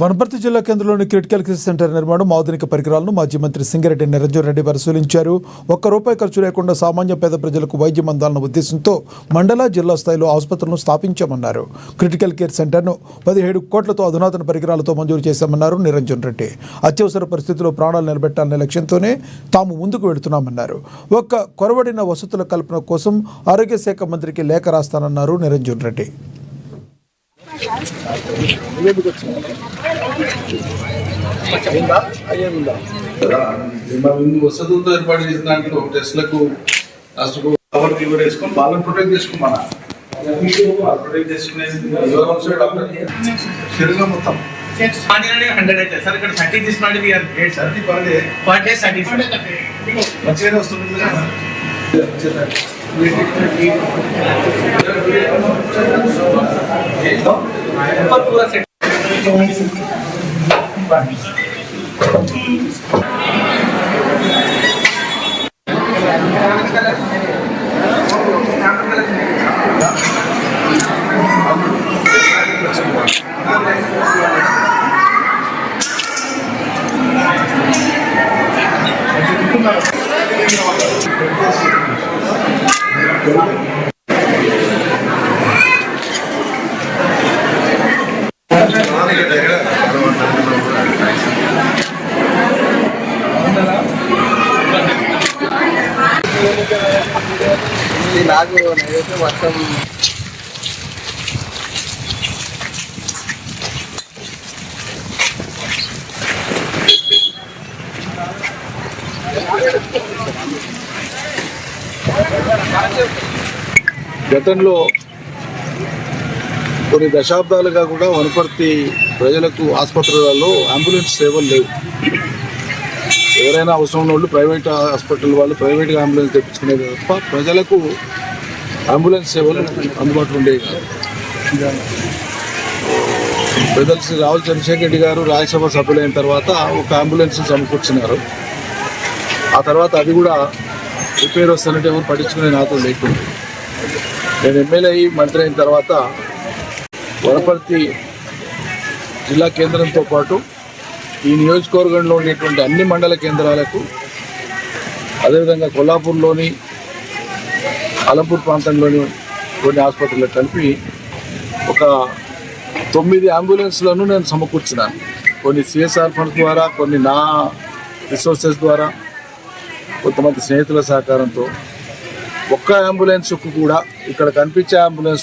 వనపర్తి జిల్లా కేంద్రంలోని critical care centre నిర్మాణం ఆధునిక పరికరాలను మాజీ మంత్రి సింగిరెడ్డి నిరంజన్ రెడ్డి పరిశీలించారు. ₹1 ఖర్చు లేకుండా సామాన్య పేద ప్రజలకు వైద్యం అందాలన్న ఉద్దేశంతో మండల జిల్లా స్థాయిలో ఆసుపత్రులను స్థాపించామన్నారు. క్రిటికల్ కేర్ సెంటర్ను 17 కోట్లతో అధునాతన పరికరాలతో మంజూరు చేశామన్నారు నిరంజన్ రెడ్డి. అత్యవసర పరిస్థితుల్లో ప్రాణాలు నిలబెట్టాలనే లక్ష్యంతోనే తాము ముందుకు వెళుతున్నామన్నారు. కొరవడిన వసతుల కల్పన కోసం ఆరోగ్య శాఖ మంత్రికి లేఖ రాస్తానన్నారు నిరంజన్ రెడ్డి. వసతులతో ఏర్పాటు చేసిన దాంట్లో టెస్ట్లకు కవర్ ఫీవర్ వేసుకొని వాళ్ళని ప్రొటెక్ట్ చేసుకోమన్నా ప్రొటెక్ట్ చేసుకునే శరీరం మొత్తం 100 అయితే సార్ ఇక్కడ 30 తీసుకున్నాడు వీఆర్ గ్రేట్ సార్ 30 మంచిగానే వస్తుంది पूरा सेट వర్షం గతంలో కొన్ని దశాబ్దాలుగా కూడా వనపర్తి ప్రజలకు ఆసుపత్రులలో అంబులెన్స్ సేవలు లేవు. ఎవరైనా అవసరం ఉన్న వాళ్ళు ప్రైవేట్ హాస్పిటల్ వాళ్ళు ప్రైవేట్గా అంబులెన్స్ తెప్పించుకునేది తప్ప ప్రజలకు అంబులెన్స్ సేవలు అందుబాటులో ఉండేవి కాదు. పెద్దలు శ్రీ రావుల చంద్రశేఖర్ రెడ్డి గారు రాజ్యసభ సభ్యులైన తర్వాత ఒక అంబులెన్స్ సమకూర్చున్నారు. ఆ తర్వాత అది కూడా రిపేర్ వస్తున్నట్టు ఎవరు పట్టించుకునే నాతో లేకుండా నేను ఎమ్మెల్యే అయ్యి మంత్రి అయిన తర్వాత వనపర్తి జిల్లా కేంద్రంతో పాటు ఈ నియోజకవర్గంలో ఉండేటువంటి అన్ని మండల కేంద్రాలకు అదేవిధంగా కొల్లాపూర్లోని అలంపూర్ ప్రాంతంలోని కొన్ని ఆసుపత్రులకు కలిపి ఒక 9 అంబులెన్స్లను నేను సమకూర్చున్నాను. కొన్ని సిఎస్ఆర్ ఫండ్స్ ద్వారా, కొన్ని నా రిసోర్సెస్ ద్వారా, కొంతమంది స్నేహితుల సహకారంతో ఒక్క అంబులెన్స్కు కూడా ఇక్కడ కనిపించే అంబులెన్స్